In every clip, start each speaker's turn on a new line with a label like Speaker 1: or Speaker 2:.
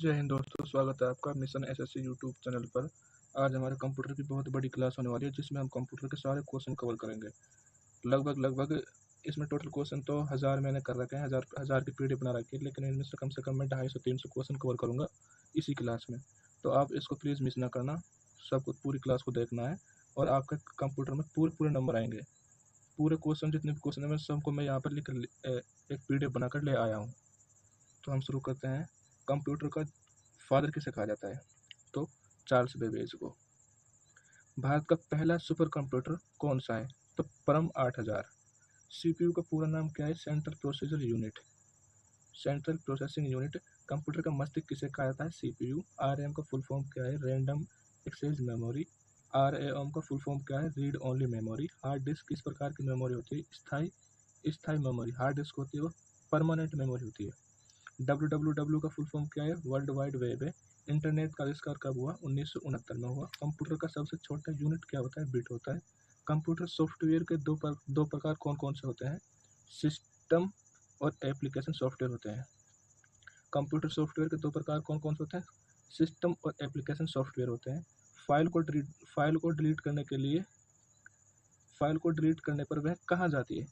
Speaker 1: जय हिंद दोस्तों, स्वागत है आपका मिशन एसएससी यूट्यूब चैनल पर। आज हमारे कंप्यूटर की बहुत बड़ी क्लास होने वाली है जिसमें हम कंप्यूटर के सारे क्वेश्चन कवर करेंगे। लगभग इसमें टोटल क्वेश्चन तो 1000 मैंने कर रखे हैं, हज़ार की पीडीएफ बना रखी है, लेकिन इनमें से कम मैं 250-300 क्वेश्चन कवर करूँगा इसी क्लास में। तो आप इसको प्लीज़ मिस ना करना, सबको पूरी क्लास को देखना है और आपके कंप्यूटर में पूरे नंबर आएंगे। पूरे क्वेश्चन जितने भी क्वेश्चन है मैं सबको मैं यहाँ पर लिख एक पीडीएफ बनाकर ले आया हूँ। तो हम शुरू करते हैं। कंप्यूटर का फादर किसे कहा जाता है? तो चार्ल्स बेबेज को। भारत का पहला सुपर कंप्यूटर कौन सा है? तो परम 8000। सीपीयू का पूरा नाम क्या है? Central processor unit. Central processing unit. Computer का मस्तिष्क किसे कहा जाता है? सीपीयू। आरएम का फुल फॉर्म क्या है? Random access memory. आरएएम का फुल फॉर्म क्या है? Read only memory. Hard disk किस प्रकार की मेमोरी होती है? स्थाई मेमोरी। हार्ड डिस्क होती है वो परमानेंट मेमोरी होती है। WWW का फुल फॉर्म क्या है? वर्ल्ड वाइड वेब है। इंटरनेट का आविष्कार कब हुआ? 1969 में हुआ। कंप्यूटर का सबसे छोटा यूनिट क्या होता है? बिट होता है। कंप्यूटर सॉफ्टवेयर के दो प्रकार कौन कौन से होते हैं? सिस्टम और एप्लीकेशन सॉफ्टवेयर होते हैं। कंप्यूटर सॉफ्टवेयर के दो प्रकार कौन कौन से होते हैं? सिस्टम और एप्लीकेशन सॉफ्टवेयर होते हैं। फाइल को डिलीट करने पर वह कहाँ जाती है?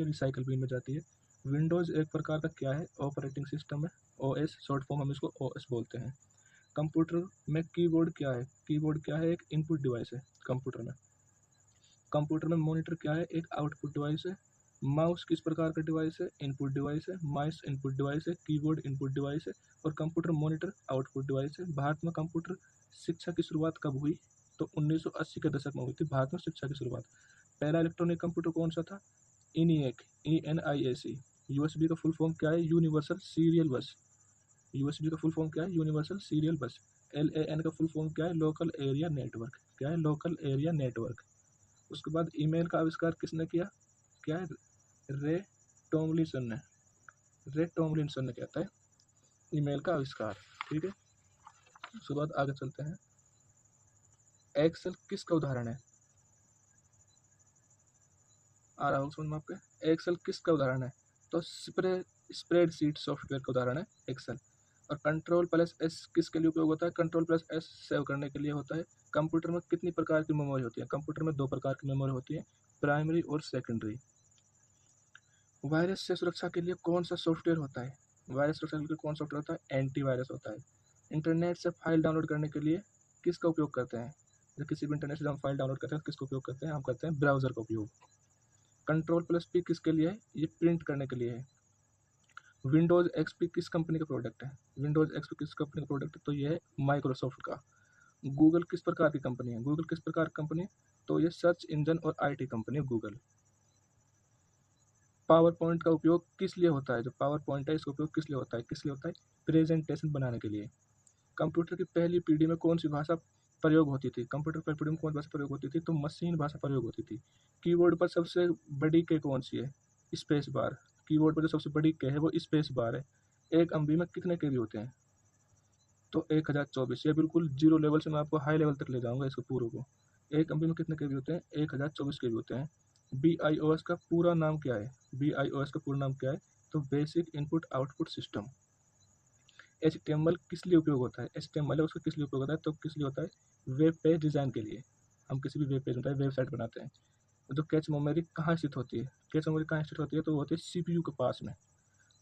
Speaker 1: रिसाइकल बिन में जाती है। विंडोज़ एक प्रकार का क्या है? ऑपरेटिंग सिस्टम है। ओएस शॉर्ट फॉर्म हम इसको ओएस बोलते हैं। कंप्यूटर में कीबोर्ड क्या है? कीबोर्ड क्या है? एक इनपुट डिवाइस है कंप्यूटर में मॉनिटर क्या है? एक आउटपुट डिवाइस है। माउस किस प्रकार का डिवाइस है? इनपुट डिवाइस है। माउस इनपुट डिवाइस है। कीबोर्ड इनपुट डिवाइस है और कंप्यूटर मॉनिटर आउटपुट डिवाइस है। भारत में कंप्यूटर शिक्षा की शुरुआत कब हुई? तो 1980 के दशक में हुई थी भारत में शिक्षा की शुरुआत। पहला इलेक्ट्रॉनिक कंप्यूटर कौन सा था? ENIAC, ENIAC। यूएसबी का फुल फॉर्म क्या है? यूनिवर्सल सीरियल बस। यूएसबी का फुल फॉर्म क्या है? यूनिवर्सल सीरियल बस। LAN का फुल फॉर्म क्या है? Local area network. क्या है? Local area network. उसके बाद ईमेल का आविष्कार किसने किया? क्या है? रे टॉमलिंसन ने। रे टॉमलिंसन ने कहता है ईमेल का आविष्कार। ठीक है, उसके बाद आगे चलते हैं। एक्सेल किसका उदाहरण है? आ रहा होगा समझ में आपके? एक्सेल किसका उदाहरण है? तो स्प्रेडशीट सॉफ्टवेयर का उदाहरण है एक्सेल। और कंट्रोल प्लस एस किसके लिए उपयोग होता है? कंट्रोल प्लस एस सेव करने के लिए होता है। कंप्यूटर में कितनी प्रकार की मेमोरी होती है? कंप्यूटर में दो प्रकार की मेमोरी होती है, प्राइमरी और सेकेंडरी। वायरस से सुरक्षा के लिए कौन सा सॉफ्टवेयर होता है? वायरस सुरक्षा के लिए कौन सा सॉफ्टवेयर होता है? एंटीवायरस होता है। इंटरनेट से फाइल डाउनलोड करने के लिए किसका उपयोग करते हैं? जब किसी भी इंटरनेट से हम फाइल डाउनलोड करते हैं किसका उपयोग करते हैं? हम करते हैं ब्राउजर का उपयोग। कंट्रोल प्लस पी किसके लिए है? ये प्रिंट करने के लिए है। विंडोज एक्सपी किस कंपनी का प्रोडक्ट है? विंडोज एक्सपी किस कंपनी का प्रोडक्ट है? तो ये है माइक्रोसॉफ्ट का। गूगल किस प्रकार की कंपनी है? गूगल किस प्रकार की कंपनी है? तो ये सर्च इंजन और आईटी कंपनी है गूगल। पावर पॉइंट का उपयोग किस लिए होता है? जो पावर पॉइंट है इसका उपयोग किस लिए होता है? प्रेजेंटेशन बनाने के लिए। कंप्यूटर की पहली पीढ़ी में कौन सी भाषा प्रयोग होती थी? कंप्यूटर की पीढ़ी में कौन सी भाषा प्रयोग होती थी? तो मशीन भाषा प्रयोग होती थी। कीबोर्ड पर सबसे बड़ी के कौन सी है? Space bar. कीबोर्ड पर जो सबसे बड़ी के है वो स्पेस बार है। एक एमबी में कितने के भी होते हैं? तो 1024। ये बिल्कुल जीरो लेवल से मैं आपको हाई लेवल तक ले जाऊंगा इसको पूरे को। एक एमबी में कितने के भी होते हैं? 1024 के भी होते हैं। BIOS का पूरा नाम क्या है? BIOS का पूरा नाम क्या है? तो basic input output system. HTML किस लिए उपयोग होता है? HTML उसका किस लिए उपयोग होता है? तो किस लिए होता है? वेब पेज डिज़ाइन के लिए। हम किसी भी वेब पेज होता है वेबसाइट बनाते हैं। जो कैच मेमोरी कहाँ स्थित होती है? कैच मेमोरी कहाँ स्थित होती है? तो वो होती है CPU के पास में।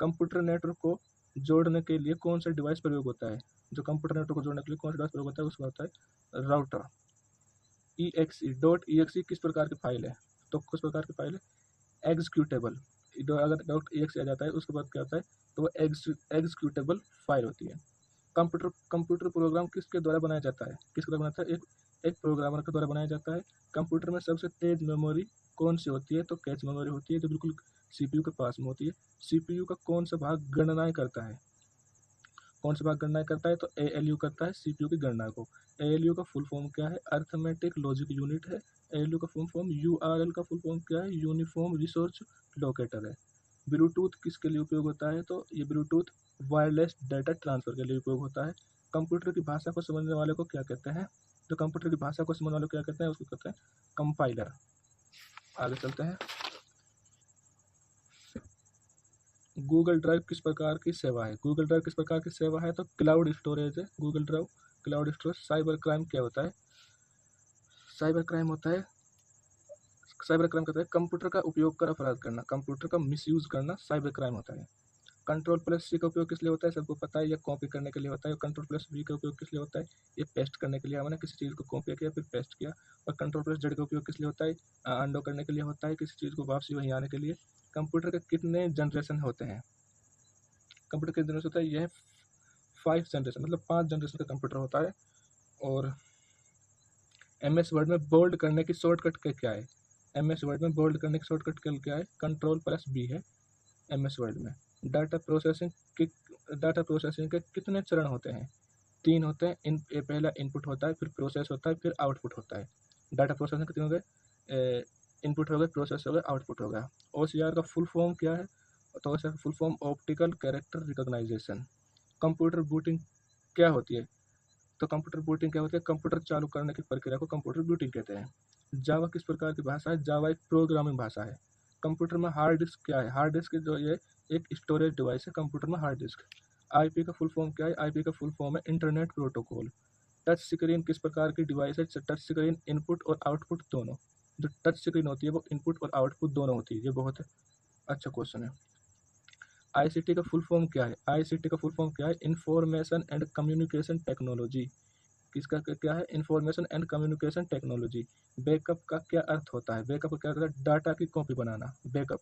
Speaker 1: कंप्यूटर नेटवर्क को जोड़ने के लिए कौन सा डिवाइस प्रयोग होता है? जो कंप्यूटर नेटवर्क को जोड़ने के लिए कौन सा डिवाइस प्रयोग होता है? उसका होता है राउटर। .exe किस प्रकार की फाइल है? तो किस प्रकार की फाइल है? एग्जीक्यूटेबल। अगर .exe आ जाता है उसके बाद क्या होता है? तो वो एग्जीक्यूटेबल फाइल होती है। कंप्यूटर प्रोग्राम किसके द्वारा बनाया जाता है? किसके द्वारा बनाता है? एक प्रोग्रामर के द्वारा बनाया जाता है। कंप्यूटर में सबसे तेज मेमोरी कौन सी होती है? तो कैच मेमोरी होती है जो बिल्कुल सीपीयू के पास में होती है। सीपीयू का कौन सा भाग गणनाएं करता है? कौन सा भाग गणनाएं करता है? तो ALU करता है सीपीयू की गणना को। ALU का फुल फॉर्म क्या है? अर्थमेटिक लॉजिक यूनिट है। ALU का फुल फॉर्म। URL का फुल फॉर्म क्या है? यूनिफॉर्म रिसोर्स लोकेटर है। ब्लूटूथ किसके लिए उपयोग होता है? तो ये ब्लूटूथ वायरलेस डाटा ट्रांसफर के लिए उपयोग होता है। कंप्यूटर की भाषा को समझने वाले को क्या कहते हैं? जो कंप्यूटर की भाषा को समझने वाले को क्या कहते हैं? उसको कहते हैं कंपाइलर। आगे चलते हैं। गूगल ड्राइव किस प्रकार की सेवा है? गूगल ड्राइव किस प्रकार की सेवा है? तो क्लाउड स्टोरेज है Google drive, cloud storage. Cyber crime क्या होता है? साइबर क्राइम होता है, साइबर क्राइम कहता है कंप्यूटर का उपयोग कर अपराध करना, कंप्यूटर का मिसयूज करना साइबर क्राइम होता है। कंट्रोल प्लस सी का उपयोग किस लिए होता है? सबको पता है, ये कॉपी करने के लिए होता है। कंट्रोल प्लस वी का उपयोग किस लिए होता है? ये पेस्ट करने के लिए, हमने किसी चीज़ को कॉपी किया फिर पेस्ट किया। और कंट्रोल प्लस जेड का उपयोग किस लिए होता है? अंडो करने के लिए होता है, किसी चीज़ को वापसी वहीं आने के लिए। कंप्यूटर के कितने जनरेशन होते हैं? कंप्यूटर कितने जनरेशन होता है? यह 5 जनरेशन, मतलब 5 जनरेशन का कंप्यूटर होता है। और एम एस वर्ड में बोल्ड करने की शॉर्टकट क्या है? एम एस वर्ड में बोल्ड करने की शॉर्टकट क्या है? कंट्रोल प्लस बी है एम एस वर्ड में। डाटा प्रोसेसिंग की डाटा प्रोसेसिंग के कितने चरण होते हैं? 3 होते हैं। पहला इनपुट होता है, फिर प्रोसेस होता है, फिर आउटपुट होता है। डाटा प्रोसेसिंग कितने हो गए? इनपुट हो गए, प्रोसेस हो गए, आउटपुट हो गया। ओसीआर का फुल फॉर्म क्या है? तो ओसीआर का full form optical character recognization. Computer booting क्या होती है? तो कंप्यूटर बूटिंग क्या होती है? कंप्यूटर चालू करने की प्रक्रिया को कंप्यूटर बूटिंग कहते हैं। जावा किस प्रकार की भाषा है? जावा एक प्रोग्रामिंग भाषा है। कंप्यूटर में हार्ड डिस्क क्या है? हार्ड डिस्क जो ये एक स्टोरेज डिवाइस है कंप्यूटर में, हार्ड डिस्क। आईपी का फुल फॉर्म क्या है? आईपी का फुल फॉर्म है इंटरनेट प्रोटोकॉल। टच स्क्रीन किस प्रकार की डिवाइस है? टच स्क्रीन इनपुट और आउटपुट दोनों। जो टच स्क्रीन होती है वो इनपुट और आउटपुट दोनों होती है। ये बहुत अच्छा क्वेश्चन है। आईसीटी का फुल फॉर्म क्या है? आईसीटी का फुल फॉर्म क्या है? Information and communication technology. किसका क्या है? Information and communication technology. Backup का क्या अर्थ होता है? बैकअप का क्या होता है? डाटा की कॉपी बनाना, बैकअप।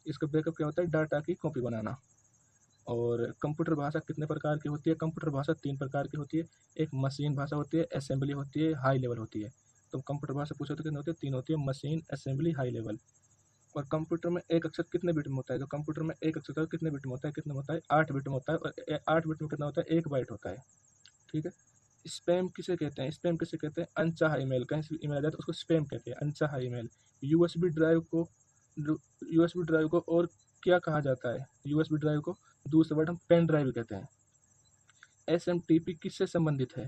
Speaker 1: इसका बैकअप क्या होता है? डाटा की कॉपी बनाना। और कंप्यूटर भाषा कितने प्रकार की होती है? कंप्यूटर भाषा 3 प्रकार की होती है। एक मशीन भाषा होती है, असेंबली होती है, हाई लेवल होती है। तो कंप्यूटर भाषा पूछो तो कितनी होती है? 3 होती है, मशीन, असेंबली, हाई लेवल। और कंप्यूटर में एक अक्षर कितने बिट में होता है? तो कंप्यूटर में एक अक्षर कितने बिट में होता है? कितने में होता है? 8 बिट में होता है। और 8 बिट में कितना होता है? 1 बाइट होता है। ठीक है। स्पैम किसे कहते हैं? स्पैम किसे कहते हैं? अनचाहा ईमेल, कहीं से ईमेल आ जाए तो उसको स्पैम कहते हैं, अनचाहा ईमेल। यूएसबी ड्राइव को यूएसबी ड्राइव को और क्या कहा जाता है? यूएसबी ड्राइव को दूसरा वर्ड हम पेन ड्राइव कहते हैं। एसएमटीपी किससे संबंधित है?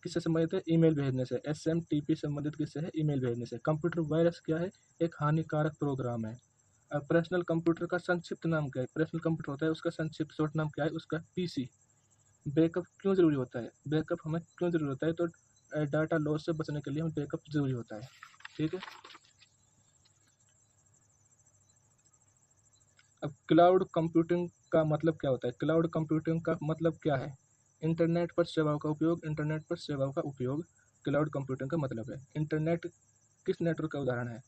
Speaker 1: किससे संबंधित है? ईमेल भेजने से। एसएमटीपी संबंधित किससे है? ईमेल भेजने से। कंप्यूटर वायरस क्या है? एक हानिकारक प्रोग्राम है। पर्सनल कंप्यूटर का संक्षिप्त नाम क्या है? पर्सनल कंप्यूटर होता है उसका संक्षिप्त शॉर्ट नाम क्या है? उसका पीसी। बैकअप क्यों ज़रूरी होता है? बैकअप हमें क्यों ज़रूरी होता है? तो डाटा लॉस से बचने के लिए हमें बैकअप ज़रूरी होता है। ठीक है। अब क्लाउड कंप्यूटिंग का मतलब क्या होता है? क्लाउड कंप्यूटिंग का मतलब क्या है? इंटरनेट पर सेवाओं का उपयोग, इंटरनेट पर सेवाओं का उपयोग क्लाउड कंप्यूटिंग का मतलब है। इंटरनेट किस नेटवर्क का उदाहरण है?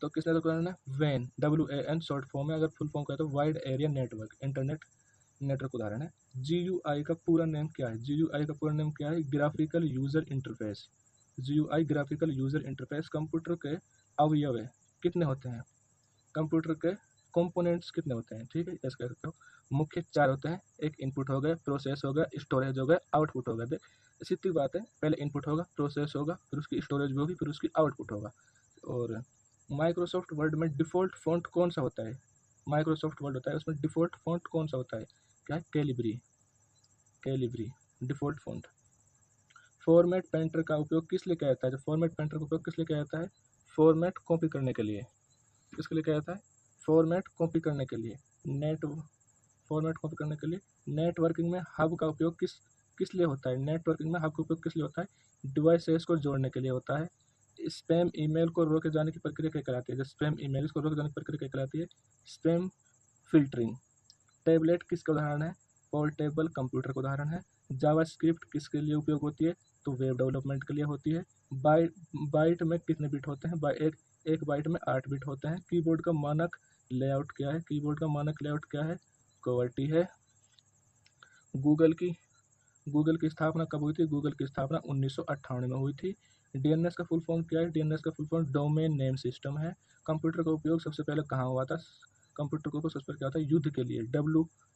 Speaker 1: तो किस नेटवर्क का उदाहरण है? वैन, WAN शॉर्ट फॉर्म है। अगर फुल फॉर्म कहते तो wide area network, internet network उदाहरण है। GUI का पूरा नेम क्या है? GUI का पूरा नेम क्या है? Graphical user interface. GUI graphical user interface. Computer के अवयव कितने होते हैं? कंप्यूटर के कंपोनेंट्स कितने होते हैं? ठीक है, ऐसे कह सकते हो। मुख्य 4 होते हैं। एक इनपुट हो गया, प्रोसेस हो गया, स्टोरेज हो गया, आउटपुट हो गया। देख सीधी बात है, पहले इनपुट होगा, प्रोसेस होगा, फिर उसकी स्टोरेज भी होगी, फिर उसकी आउटपुट होगा। और माइक्रोसॉफ्ट वर्ड में डिफ़ॉल्ट फ़ॉन्ट कौन सा होता है? माइक्रोसॉफ्ट वर्ड होता है उसमें डिफ़ॉल्ट फ़ॉन्ट कौन सा होता है? क्या है? Calibri, Calibri default font. Format painter का उपयोग किस लिए किया जाता है? जो फॉर्मेट पेंटर का उपयोग किस लिए किया जाता है? फॉर्मेट कॉपी करने के लिए। किसके लिए किया जाता है? फॉर्मेट कॉपी करने के लिए। नेट फॉर्मेट कॉपी करने के लिए। नेटवर्किंग में हब का उपयोग किस किस लिए होता है? नेटवर्किंग में हब का उपयोग किस लिए होता है? डिवाइसेस को जोड़ने के लिए होता है। स्पैम ईमेल को रोके जाने की प्रक्रिया क्या कहलाती है? जो स्पैम ईमेल को रोके जाने की प्रक्रिया क्या कहलाती है? Spam filtering. टैबलेट किसका उदाहरण है? पोर्टेबल कंप्यूटर का उदाहरण है। जावास्क्रिप्ट किसके लिए उपयोग होती है? तो वेब डेवलपमेंट के लिए होती है। बाइट बाइट में कितने बिट होते हैं? एक बाइट में 8 बिट होते हैं। कीबोर्ड का मानक लेआउट क्या है? कीबोर्ड का मानक लेआउट क्या है? QWERTY है। गूगल की गूगल की स्थापना कब हुई थी? गूगल की स्थापना 1998 में हुई थी। डीएनएस का फुल फॉर्म क्या है? डीएनएस का full form domain name system है। कंप्यूटर का उपयोग सबसे पहले कहाँ हुआ था? कंप्यूटर का उपयोग सबसे पहले क्या था? युद्ध के लिए,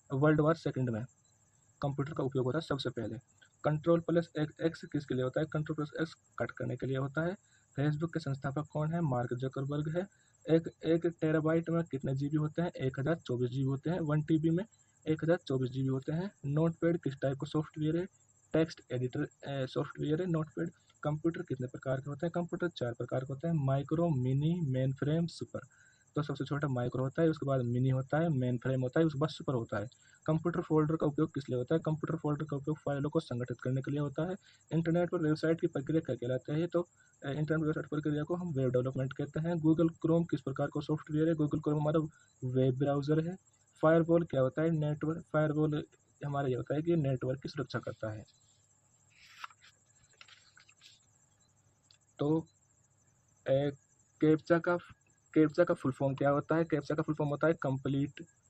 Speaker 1: वर्ल्ड वार सेकंड में कंप्यूटर का उपयोग होता है सबसे पहले। कंट्रोल प्लस एक्स किसके लिए होता है? कंट्रोल प्लस एक्स कट करने के लिए होता है। फेसबुक के संस्थापक कौन है? मार्क जकरबर्ग है। एक टेराबाइट में कितने जीबी होते हैं? 1024 जीबी होते हैं। 1 TB में 1024 जीबी होते हैं। नोटपैड किस टाइप का सॉफ्टवेयर है? टेक्स्ट एडिटर सॉफ्टवेयर है नोटपैड। कंप्यूटर कितने प्रकार के होते हैं? कंप्यूटर 4 प्रकार के होते हैं, micro, mini, main frame, super. तो सबसे छोटा माइक्रो होता है, उसके बाद मिनी होता है, मेन फ्रेम होता है, उसके बाद सुपर होता है। कंप्यूटर फोल्डर का उपयोग किस लिए होता है? कंप्यूटर फोल्डर का उपयोग फाइलों को संगठित करने के लिए होता है। इंटरनेट पर वेबसाइट की प्रक्रिया क्या कहलाता है? तो इंटरनेट वेबसाइट प्रक्रिया को हम वेब डेवलपमेंट कहते हैं। गूगल क्रोम किस प्रकार का सॉफ्टवेयर है? गूगल क्रोम हमारा वेब ब्राउज़र है। फायरवॉल क्या होता है? नेटवर्क फायरवॉल हमारा ये होता है कि नेटवर्क की सुरक्षा करता है। तो कैप्चा का फुल फॉर्म क्या होता है? कैप्चा का फुल फॉर्म होता है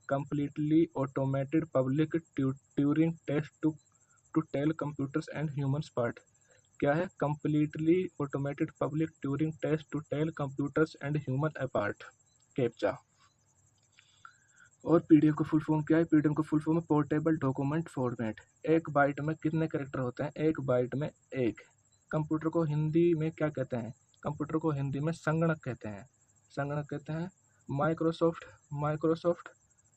Speaker 1: completely automated public Turing test to tell computers and humans part. क्या है? Completely automated public Turing test to tell computers and human apart, captcha. और पीडीएफ का फुल फॉर्म क्या है? पीडीएफ का फुल फॉर्म है पोर्टेबल डॉक्यूमेंट फॉर्मेट। एक byte में कितने कैरेक्टर होते हैं? एक बाइट में एक। कंप्यूटर को हिंदी में क्या कहते हैं? कंप्यूटर को हिंदी में संगणक कहते हैं। संगणक कहते हैं।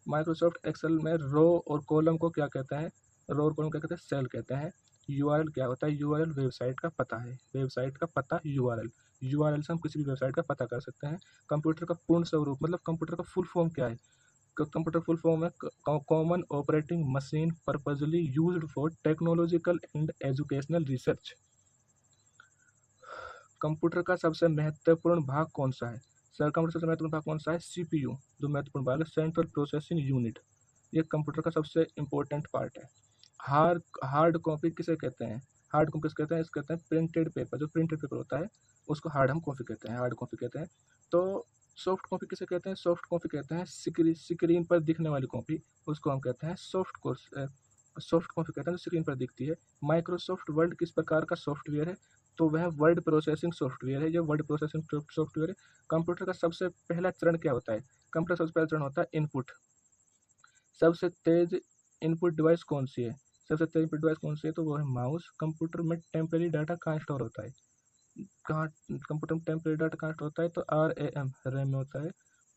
Speaker 1: माइक्रोसॉफ्ट एक्सेल में रो और कॉलम को क्या कहते हैं? रो और कॉलम क्या कहते हैं? सेल कहते हैं। यूआरएल क्या होता है? यूआरएल वेबसाइट का पता है। वेबसाइट का पता यूआरएल से हम किसी भी वेबसाइट का पता कर सकते हैं। कंप्यूटर का पूर्ण स्वरूप मतलब कंप्यूटर का फुल फॉर्म क्या है? कंप्यूटर फुल फॉर्म है common operating machine purposely used for technological and educational research. Computer का सबसे महत्वपूर्ण भाग कौन सा है? कंप्यूटर का सबसे महत्वपूर्ण भाग कौन सा है? सीपीयू। जो महत्वपूर्ण भाग है सेंट्रल प्रोसेसिंग यूनिट, ये कंप्यूटर का सबसे इंपॉर्टेंट पार्ट है। हार्ड कॉपी किसे कहते हैं? हार्ड कॉपी किसे कहते हैं? इसको कहते हैं प्रिंटेड पेपर। जो प्रिंटेड पेपर होता है उसको हार्ड कॉपी कहते हैं, हार्ड कॉपी कहते हैं। तो सॉफ्ट कॉपी किसे कहते हैं? सॉफ्ट कॉपी कहते हैं स्क्रीन पर दिखने वाली कॉपी, उसको हम कहते हैं सॉफ्ट कॉपी कहते हैं, जो स्क्रीन पर दिखती है। माइक्रोसॉफ्ट वर्ड किस प्रकार का सॉफ्टवेयर है? तो वह वर्ड प्रोसेसिंग सॉफ्टवेयर है। ये वर्ड प्रोसेसिंग सॉफ्टवेयर है। कंप्यूटर का सबसे पहला चरण क्या होता है? कंप्यूटर सबसे पहला चरण होता है इनपुट। सबसे तेज इनपुट डिवाइस कौन सी है? सबसे तेज इनपुट डिवाइस कौन सी है? तो वो है माउस। कंप्यूटर में टेम्परेरी डाटा कहाँ स्टोर होता है? कहाँ कंप्यूटर में टेम्परेरी डाटा कहाँ स्टोर होता है? तो रैम में होता है।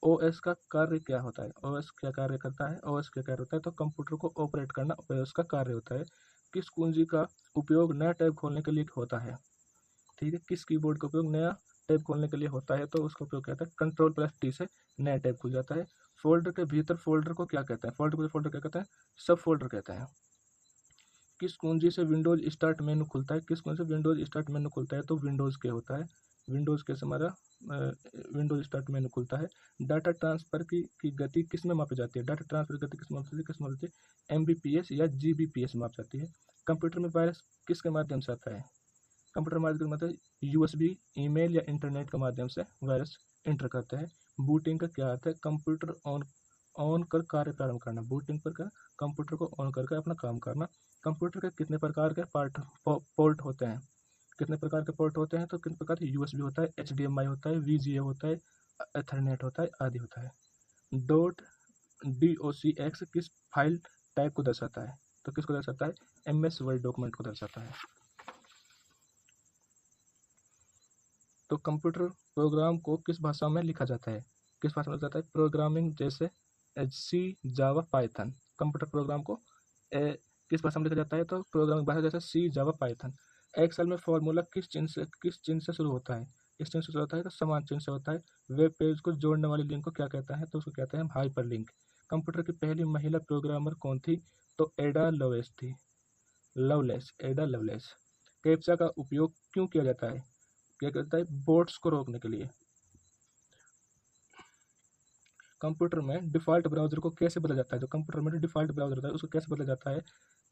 Speaker 1: ओएस का कार्य क्या होता है? ओएस क्या कार्य करता है? ओएस क्या कार्य होता है? तो कंप्यूटर को ऑपरेट करना ओएस का कार्य होता है। किस कुंजी का उपयोग नया टैब खोलने के लिए होता है? ठीक है, किस कीबोर्ड का उपयोग नया टैब खोलने के लिए होता है? तो उसका उपयोग कहता है Ctrl+T से नया टैब खुल जाता है। फोल्डर के भीतर फोल्डर को क्या कहते हैं? फोल्डर क्या कहते हैं? सब फोल्डर कहते हैं। किस कुंजी से विंडोज स्टार्ट मेनू खुलता है? किस कुंजी से विंडोज स्टार्ट मेनू खुलता है? तो विंडोज के होता है। विंडोज के से हमारा विंडोज स्टार्ट मेनू खुलता है। डाटा ट्रांसफर की गति किस में मापी जाती है? डाटा ट्रांसफर की गति किस में मापी जाती है? MBPS या GBPS में मापी जाती है। कंप्यूटर में वायरस किसके माध्यम से आता है? कंप्यूटर माध्यम का मतलब USB, ईमेल या इंटरनेट के माध्यम से वायरस इंटर करते हैं। बूटिंग का क्या अर्थ है? कंप्यूटर ऑन कर कार्य प्रारंभ करना। बूटिंग पर क्या? कंप्यूटर को ऑन करके अपना काम करना। कंप्यूटर के कितने प्रकार के पोर्ट होते हैं? कितने प्रकार के पोर्ट होते हैं? तो कितने प्रकार के? USB होता है, HDMI होता है, VGA होता है, एथरनेट होता है, आदि होता है। .docx किस फाइल टाइप को दर्शाता है? तो किसको दर्शाता है? MS वर्ड डॉक्यूमेंट को दर्शाता है। तो कंप्यूटर प्रोग्राम को किस भाषा में लिखा जाता है? किस भाषा में लिखा जाता है? प्रोग्रामिंग जैसे C, जावा, पाइथन। कंप्यूटर प्रोग्राम को किस भाषा में लिखा जाता है? तो प्रोग्रामिंग भाषा जैसे C, जावा, पाइथन। एक्सेल में फॉर्मूला किस चिन्ह से शुरू होता है? किस चिन्ह से शुरू होता है? तो समान चिन्ह से होता है। वेब पेज को जोड़ने वाली लिंक को क्या कहता है? तो उसको कहते हैं हाइपरलिंक। कंप्यूटर की पहली महिला प्रोग्रामर कौन थी? तो एडा लवलेस। कैप्चा का उपयोग क्यों किया जाता है? क्या करता है? बोट्स को रोकने के लिए। कंप्यूटर में डिफ़ॉल्ट ब्राउज़र को कैसे बदला जाता है? जो कंप्यूटर में डिफ़ॉल्ट ब्राउज़र होता है उसको कैसे बदला जाता है?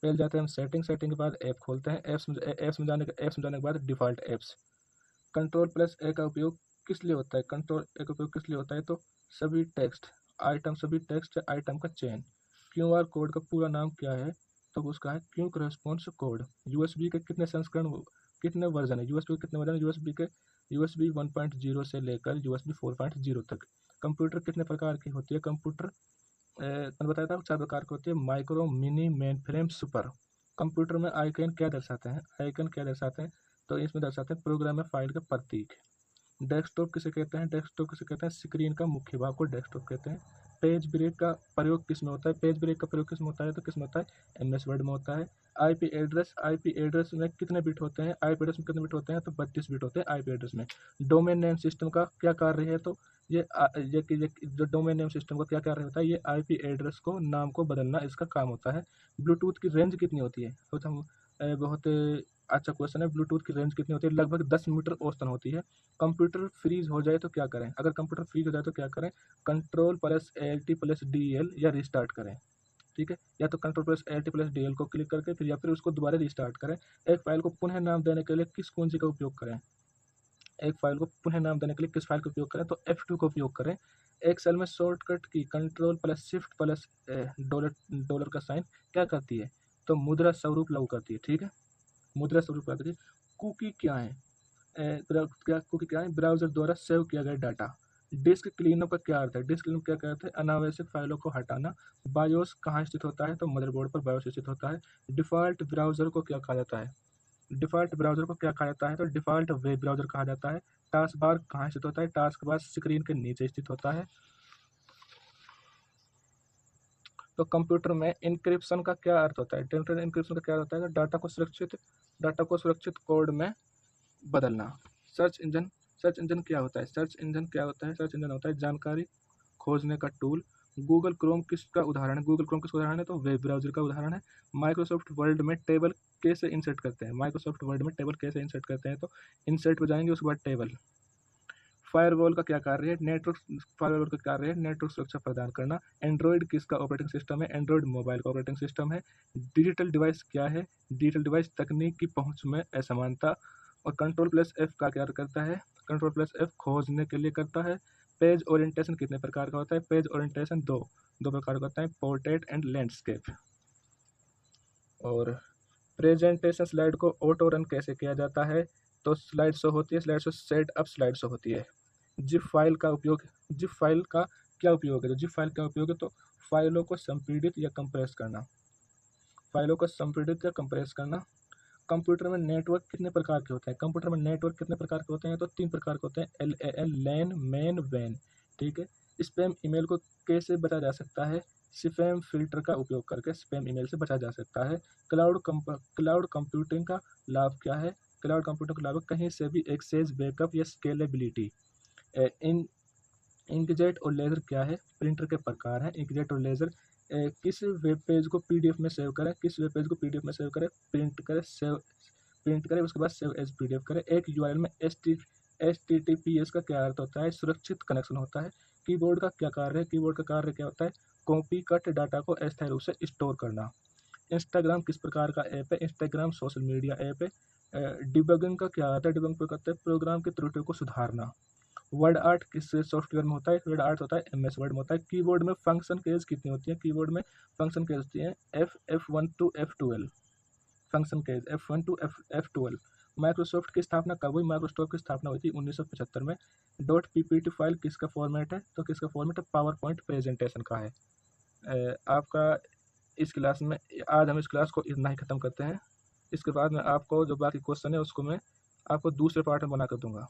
Speaker 1: पहले जाते हैं हम सेटिंग के बाद ऐप खोलते हैं। ऐप्स में जाने के बाद डिफ़ॉल्ट ऐप्स। Ctrl+A का उपयोग किस लिए होता है? Ctrl+A का उपयोग किस लिए होता है? तो सभी टेक्स्ट आइटम का चयन। QR कोड का पूरा नाम क्या है? तो उसका है क्विक रेस्पॉन्स कोड। USB के कितने वर्जन है? USB के कितने वर्जन है? USB 1.0 से लेकर USB 4.0 तक। कंप्यूटर कितने प्रकार की होती है? कंप्यूटर मैंने बताया था 4 प्रकार की होती है: micro, mini, main frame, super. Computer में आइकन क्या दर्शाते हैं? तो इसमें दर्शाते हैं प्रोग्राम में फाइल का प्रतीक। डेस्कटॉप किसे कहते हैं? स्क्रीन का मुख्य भाग को डेस्कटॉप कहते हैं। पेज ब्रेक का प्रयोग किस में होता है? पेज ब्रेक का प्रयोग किस में होता है? तो किस में होता है? एमएस वर्ड में होता है। आईपी एड्रेस में कितने बिट होते हैं? आईपी एड्रेस में कितने बिट होते हैं? तो 32 बिट होते हैं आईपी एड्रेस में। डोमेन नेम सिस्टम का क्या कार्य है? तो ये जो डोमेन नेम सिस्टम का क्या कार्य होता है? ये आईपी एड्रेस को नाम को बदलना इसका काम होता है। ब्लूटूथ की रेंज कितनी होती है? तो हम बहुत अच्छा क्वेश्चन है। ब्लूटूथ की रेंज कितनी होती है? लगभग 10 मीटर औसतन होती है। कंप्यूटर फ्रीज हो जाए तो क्या करें? अगर कंप्यूटर फ्रीज हो जाए तो क्या करें? कंट्रोल प्लस एल्टी प्लस डीएल या रिस्टार्ट करें। ठीक है, या तो कंट्रोल प्लस एल्टी प्लस डीएल को क्लिक करके फिर या फिर उसको दोबारा रिस्टार्ट करें। एक फाइल को पुनः नाम देने के लिए किस कुंजी का उपयोग करें? एक फाइल को पुनः नाम देने के लिए किस फाइल का उपयोग करें? तो F2 का उपयोग करें। एक सेल में शॉर्टकट की control plus shift plus dollar dollar का साइन क्या करती है? तो मुद्रा स्वरूप लागू करती है। ठीक है, मुद्रा स्वरूप लागू करती है। कुकी क्या है? क्या कुकी क्या है? ब्राउजर द्वारा सेव किया गया डाटा। डिस्क क्लीनअप का क्या अर्थ है? डिस्क क्लीनअप क्या कहते हैं? अनावश्यक फाइलों को हटाना। बायोस कहाँ स्थित होता है? तो मदरबोर्ड पर बायोस स्थित होता है। डिफ़ॉल्ट ब्राउज़र को क्या कहा जाता है? डिफ़ॉल्ट ब्राउज़र को क्या कहा जाता है? तो डिफ़ॉल्ट वेब ब्राउज़र कहा जाता है। टास्क बार कहाँ स्थित होता है? टास्क बार स्क्रीन के नीचे स्थित होता है। तो कंप्यूटर में एन्क्रिप्शन का क्या अर्थ होता है? कंप्यूटर एन्क्रिप्शन का क्या होता है? तो डाटा को सुरक्षित कोड में बदलना। सर्च इंजन क्या होता है? सर्च इंजन क्या होता है? सर्च इंजन होता है जानकारी खोजने का टूल। गूगल क्रोम किसका उदाहरण है? गूगल क्रोम किसका उदाहरण है? तो वेब ब्राउज़र का उदाहरण है। माइक्रोसॉफ्ट वर्ड में टेबल कैसे इंसर्ट करते हैं? माइक्रोसॉफ्ट वर्ड में टेबल कैसे इंसर्ट करते हैं? तो इंसर्ट पे जाएंगे, उसके बाद टेबल। फायरवॉल का क्या कार्य है? फायरवॉल का कार्य है नेटवर्क सुरक्षा प्रदान करना। एंड्रॉयड किसका ऑपरेटिंग सिस्टम है? एंड्रॉयड मोबाइल का ऑपरेटिंग सिस्टम है। डिजिटल डिवाइस क्या है? डिजिटल डिवाइस तकनीक की पहुंच में असमानता। और कंट्रोल प्लस एफ का क्या करता है? कंट्रोल प्लस एफ खोजने के लिए करता है। पेज ओरिएंटेशन कितने प्रकार का होता है? पेज ओरिएंटेशन दो प्रकार का होता है, पोर्ट्रेट एंड लैंडस्केप। और प्रेजेंटेशन स्लाइड को ऑटो रन कैसे किया जाता है? तो स्लाइड शो होती है, slide show set up slide show होती है। जिप फाइल का उपयोग, जिप फाइल का क्या उपयोग है? तो जिप फाइल का उपयोग है तो फाइलों को संपीड़ित या कंप्रेस करना। फाइलों को संपीड़ित या कंप्रेस करना। कंप्यूटर में नेटवर्क कितने प्रकार के होते हैं? कंप्यूटर में नेटवर्क कितने प्रकार के होते हैं? तो 3 प्रकार के होते हैं, LAN, लैन, मैन, वैन। ठीक है, स्पैम ईमेल को कैसे बचा जा सकता है? स्पैम फिल्टर का उपयोग करके स्पैम ईमेल से बचा जा सकता है। क्लाउड कंप्यूटिंग का लाभ क्या है? क्लाउड कंप्यूटिंग का लाभ कहीं से भी एक्सेस, बैकअप या स्केलेबिलिटी। इन इंकजेट और लेज़र क्या है? प्रिंटर के प्रकार हैं इंकजेट और लेज़र। किस वेब पेज को पीडीएफ में सेव करें? किस वेब पेज को पीडीएफ में सेव करें? प्रिंट करें, उसके बाद सेव एज पीडीएफ करें। एक यूआरएल में HTTPS का क्या अर्थ होता है? सुरक्षित कनेक्शन होता है। कीबोर्ड का क्या कार्य है? कीबोर्ड का कार्य क्या होता है? कॉपी कट डाटा को अस्थायी रूप से स्टोर करना। इंस्टाग्राम किस प्रकार का ऐप है? इंस्टाग्राम सोशल मीडिया ऐप है। डिबगिंग का क्या आता है? डिबगिंग करते हैं प्रोग्राम की त्रुटियों को सुधारना। वर्ड आर्ट किस सॉफ्टवेयर में होता है? वर्ड आर्ट होता है MS वर्ड में होता है। कीबोर्ड में फंक्शन केज कितनी होती है? कीबोर्ड में फंक्शन केज होती है F1 to F12। Function keys F1 to F12। Microsoft की स्थापना कब हुई? माइक्रोसॉफ्ट की स्थापना हुई थी 1975 में। .ppt फाइल किसका फॉर्मेट है? तो किसका फॉर्मेट है? पावर पॉइंट प्रेजेंटेशन का है। आपका इस क्लास में, आज हम इस क्लास को इतना ही ख़त्म करते हैं। इसके बाद में आपको जो बाकी क्वेश्चन है उसको मैं आपको दूसरे पार्ट में बना कर दूंगा।